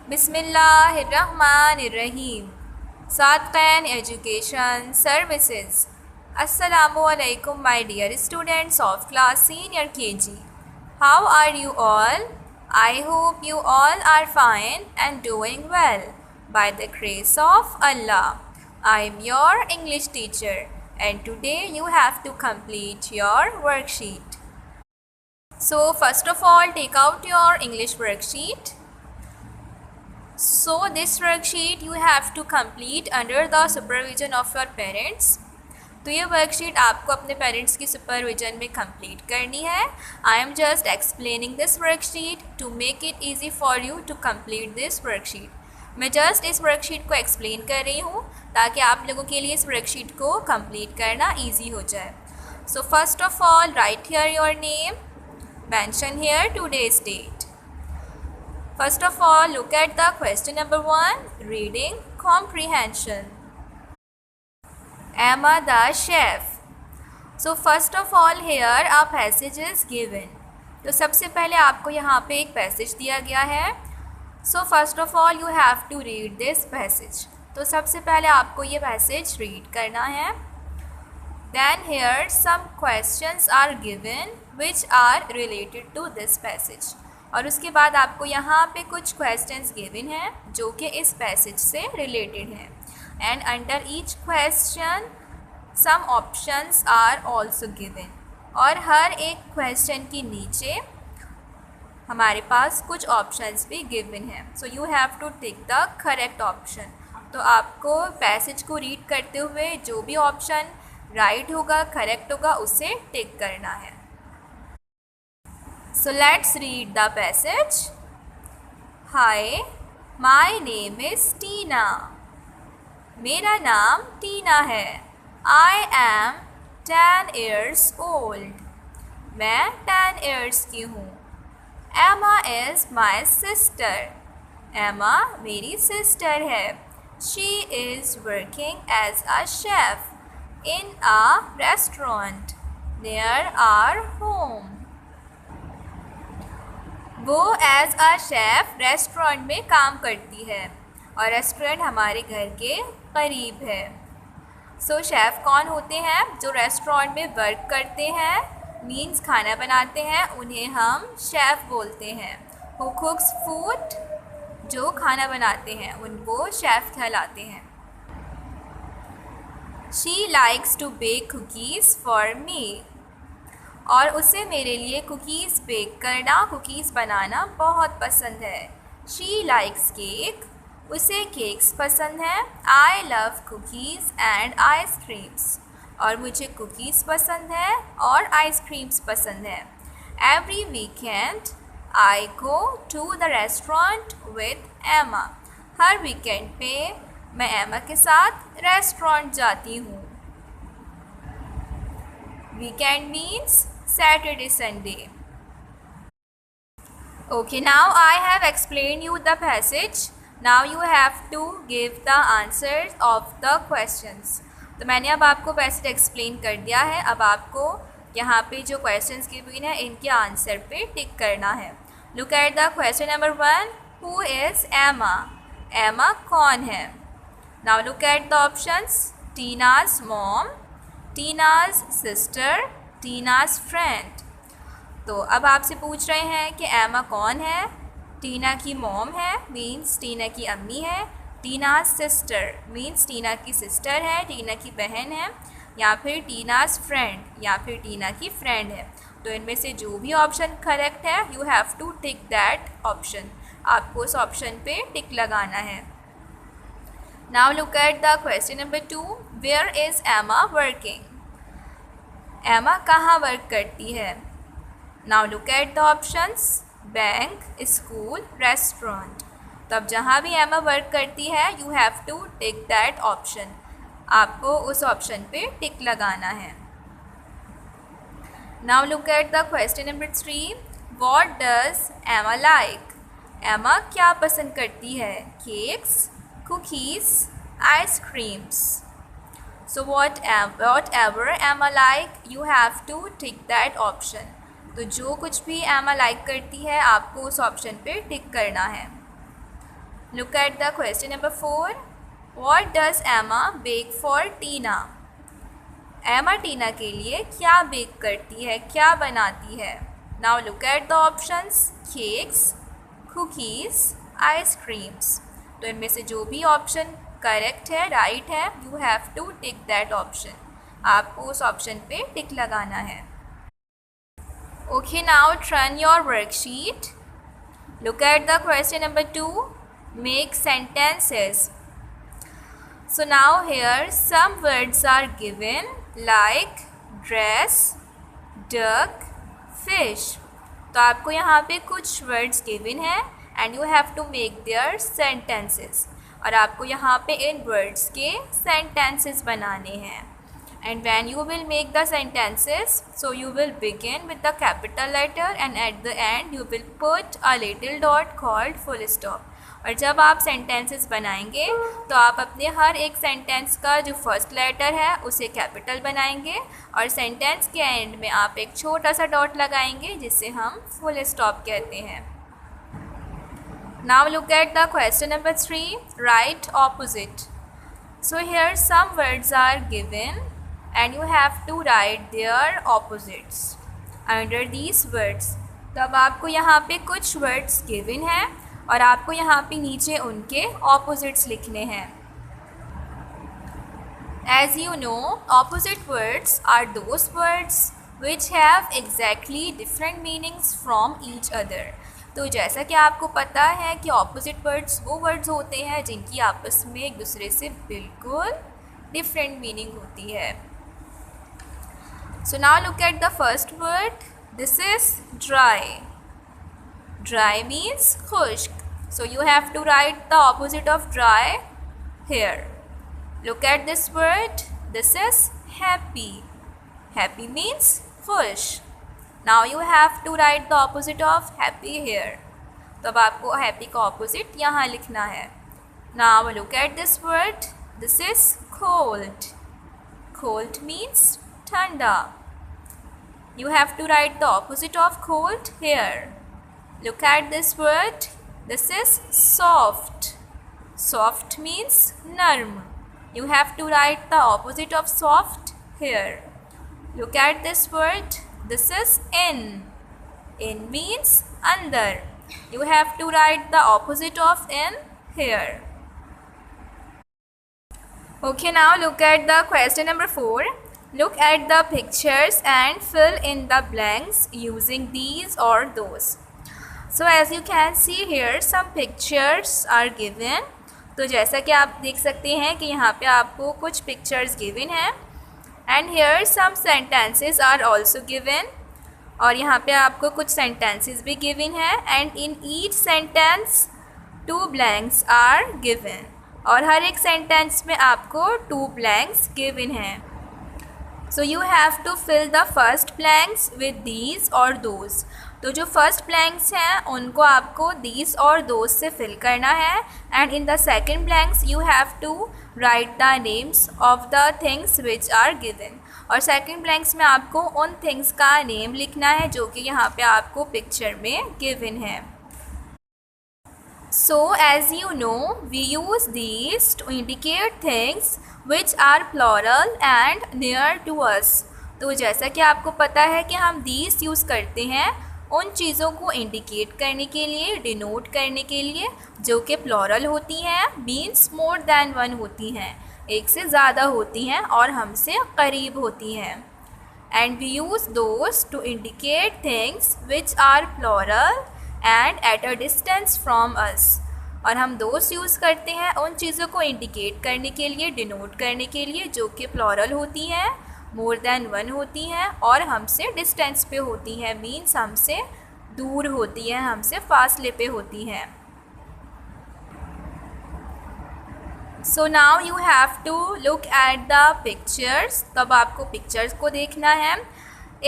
बिस्मिल्लाहिर्रहमानिर्रहीम। Sadqain education services. अस्सलामुअलैकुम my dear students of class senior KG. How are you all? I hope you all are fine and doing well by the grace of Allah. I am your English teacher and today you have to complete your worksheet. So first of all, take out your English worksheet. So this worksheet you have to complete under the supervision of your parents. तो ये worksheet आपको अपने parents की supervision में complete करनी है. I am just explaining this worksheet to make it easy for you to complete this worksheet. मैं just इस वर्कशीट को एक्सप्लेन कर रही हूँ ताकि आप लोगों के लिए इस वर्कशीट को कंप्लीट करना ईजी हो जाए. So first of all write here your name, mention here today's date. First of all, look at the question number 1, reading comprehension. Am I the chef? So first of all here a passage is given. तो सबसे पहले आपको यहाँ पे एक passage दिया गया है. So first of all you have to read this passage. तो सबसे पहले आपको ये पैसेज रीड करना है. Then here some questions are given which are related to this passage. और उसके बाद आपको यहाँ पे कुछ क्वेश्चंस गिवन हैं जो कि इस पैसेज से रिलेटेड हैं. And under each question some options are also given. और हर एक क्वेश्चन के नीचे हमारे पास कुछ ऑप्शंस भी गिवन हैं. So you have to tick the correct option. तो आपको पैसेज को रीड करते हुए जो भी ऑप्शन राइट होगा, करेक्ट होगा, उसे टिक करना है. So let's read the passage. Hi, my name is Tina. मेरा नाम टीना है. I am 10 years old. मैं 10 years की हूँ. Emma is my sister. Emma मेरी sister है. She is working as a chef in a restaurant near our home. वो as a chef restaurant में काम करती है और रेस्टोरेंट हमारे घर के करीब है. सो शेफ़ कौन होते हैं? जो रेस्टोरेंट में वर्क करते हैं, मीन्स खाना बनाते हैं, उन्हें हम शेफ़ बोलते हैं. हु कुक्स फूड, जो खाना बनाते हैं उनको शेफ़ कहलाते हैं. She likes to bake cookies for me. और उसे मेरे लिए कुकीज़ बेक करना, कुकीज़ बनाना बहुत पसंद है. शी लाइक्स केक, उसे केक्स पसंद है. I love cookies and ice creams, और मुझे कुकीज़ पसंद है और आइसक्रीम्स पसंद है. Every weekend I go to the restaurant with Emma. हर वीकेंड पे मैं एमा के साथ रेस्टोरेंट जाती हूँ. Weekend means Saturday, Sunday. Okay, now I have explained you the passage. Now you have to give the answers of the questions. तो मैंने अब आपको पैसेज एक्सप्लेन कर दिया है. अब आपको यहाँ पे जो क्वेश्चंस गिवन है इनके आंसर पे टिक करना है. Look at the question number 1. Who is Emma? Emma कौन है? Now look at the options. Tina's mom, Tina's sister, Tina's friend. तो अब आपसे पूछ रहे हैं कि एमा कौन है? टीना की मॉम है, मीन्स टीना की अम्मी है. टीना's सिस्टर मीन्स टीना की सिस्टर है, टीना की बहन है. या फिर टीना's फ्रेंड या फिर टीना की फ्रेंड है. तो इनमें से जो भी ऑप्शन करेक्ट है you have to tick that option. आपको उस ऑप्शन पे टिक लगाना है. Now look at the question number 2. Where is Emma working? Emma कहाँ वर्क करती है? Now look at the options. Bank, school, restaurant. तब जहाँ भी एमा वर्क करती है you have to tick that option. आपको उस ऑप्शन पे टिक लगाना है. Now look at the question number 3. What does एमा लाइक? एमा क्या पसंद करती है? Cakes, cookies, ice creams. So whatever Emma like, you have to tick that option. तो जो कुछ भी Emma like करती है आपको उस ऑप्शन पे टिक करना है. Look at the question number 4. What does Emma bake for Tina? Emma टीना के लिए क्या बेक करती है, क्या बनाती है? Now look at the options. Cakes, cookies, ice creams. तो इनमें से जो भी ऑप्शन करेक्ट है, राइट है, you have to tick that option. आपको उस ऑप्शन पे टिक लगाना है. Okay, now turn your worksheet. Look at the question number 2. Make sentences. So now here some words are given like dress, duck, fish. तो आपको यहाँ पे कुछ words given हैं and you have to make their sentences. और आपको यहाँ पे इन words के sentences बनाने हैं. And when you will make the sentences, so you will begin with the capital letter and at the end you will put a little dot called full stop. और जब आप sentences बनाएंगे तो आप अपने हर एक sentence का जो फर्स्ट लेटर है उसे कैपिटल बनाएंगे और सेंटेंस के एंड में आप एक छोटा सा डॉट लगाएंगे जिसे हम फुल स्टॉप कहते हैं. Now look at the question number 3. Write opposite. So here some words are given and you have to write their opposites under these words. तब आपको यहाँ पे कुछ words given हैं और आपको यहाँ पे नीचे उनके opposites लिखने हैं. As you know, opposite words are those words which have exactly different meanings from each other. तो जैसा कि आपको पता है कि opposite words वो words होते हैं जिनकी आपस में एक दूसरे से बिल्कुल different meaning होती है. So now look at the first word. This is dry. Dry means khushk. So you have to write the opposite of dry here. Look at this word. This is happy. Happy means खुश. Now you have to write the opposite of happy here. तो अब आपको happy का opposite यहाँ लिखना है. Now look at this word. This is cold. Cold means ठंडा. You have to write the opposite of cold here. Look at this word. This is soft. Soft means नर्म. You have to write the opposite of soft here. Look at this word. This is in. In means अंदर. You have to write the opposite of in here. Okay, now look at the question number 4. Look at the pictures and fill in the blanks using these or those. So as you can see here, some pictures are given. तो जैसा कि आप देख सकते हैं कि यहाँ पे आपको कुछ pictures given हैं and here some sentences are also given. और यहाँ पे आपको कुछ sentences भी given हैं and in each sentence 2 blanks are given. और हर एक sentence में आपको 2 blanks given हैं. So you have to fill the first blanks with these or those. तो जो first blanks हैं उनको आपको these और those से fill करना है and in the second blanks you have to write the names of the things which are given. और second blanks में आपको उन things का name लिखना है जो कि यहाँ पे आपको picture में given है. So as you know, we use these to indicate things which are plural and near to us. तो जैसा कि आपको पता है कि हम these यूज़ करते हैं उन चीज़ों को इंडिकेट करने के लिए, डिनोट करने के लिए जो कि प्लॉरल होती हैं, मीन्स मोर दैन वन होती हैं, एक से ज़्यादा होती हैं और हमसे करीब होती हैं. And we use those to indicate things which are plural and at a distance from us. और हम दोस्त यूज़ करते हैं उन चीज़ों को इंडिकेट करने के लिए, डिनोट करने के लिए जो कि प्लॉरल होती हैं, मोर दैन वन होती हैं और हमसे डिस्टेंस पे होती हैं, मीन्स हमसे दूर होती हैं, हमसे फासले पे होती हैं. So now you have to look at the pictures. तब आपको पिक्चर्स को देखना है.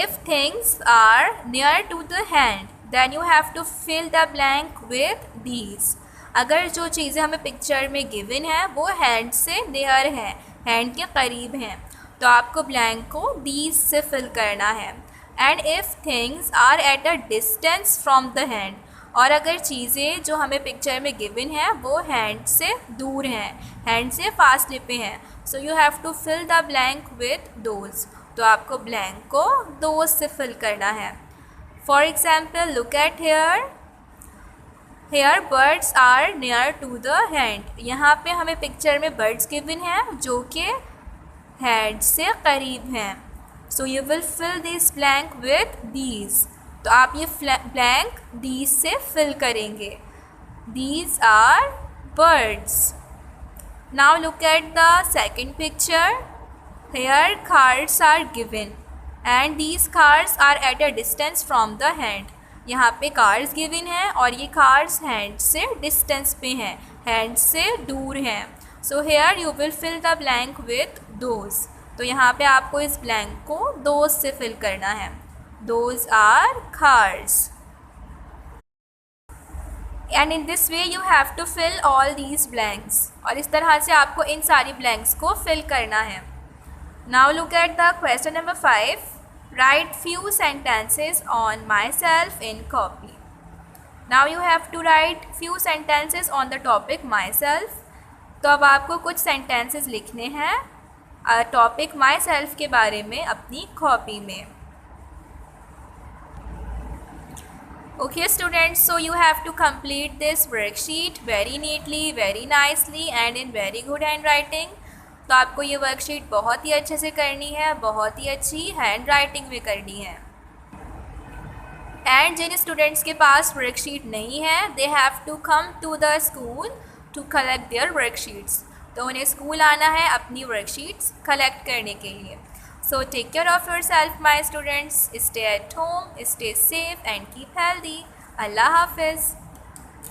If things are near to the hand then you have to fill the blank with these. अगर जो चीज़ें हमें पिक्चर में गिवन है वो हैंड से नियर हैं, हैंड के करीब हैं, तो आपको ब्लैंक को दीज से फिल करना है. And if things are at a distance from the hand, और अगर चीज़ें जो हमें पिक्चर में गिवन है वो हैंड से दूर हैं, हैंड से फासले पे हैं, so you have to fill the blank with those. तो आपको ब्लैंक को दोज से फिल करना है। For example look at here birds are near to the hand. यहाँ पे हमें पिक्चर में बर्ड्स गिवन हैं जो कि हैंड से करीब हैं। So you will fill this blank with these. तो आप ये ब्लैंक दीज से फिल करेंगे। These are birds. Now look at the second picture. Here cards are given and these cards are at a distance from the hand. यहाँ पे cards given हैं और ये कार्ड्स हैंड से डिस्टेंस पे हैं, हैंड से दूर हैं। So here you will fill the blank with those. तो यहाँ पे आपको इस ब्लैंक को दोज से फिल करना है। Those are cards and in this way you have to fill all these blanks. और इस तरह से आपको इन सारी ब्लैंक्स को फिल करना है। Now look at the question number 5। Write few sentences on myself in copy. Now you have to write few sentences on the topic myself. तो अब आपको कुछ sentences लिखने हैं टॉपिक myself के बारे में अपनी कॉपी में। Okay students, so you have to complete this worksheet very neatly, very nicely and in very good handwriting. तो आपको ये वर्कशीट बहुत ही अच्छे से करनी है, बहुत ही अच्छी हैंड राइटिंग में करनी है। एंड जिन स्टूडेंट्स के पास वर्कशीट नहीं है they have to come to the school to collect their worksheets. तो उन्हें स्कूल आना है अपनी वर्कशीट्स कलेक्ट करने के लिए। So take care of yourself my students, stay at home, stay safe and keep healthy. Allah हाफिज़।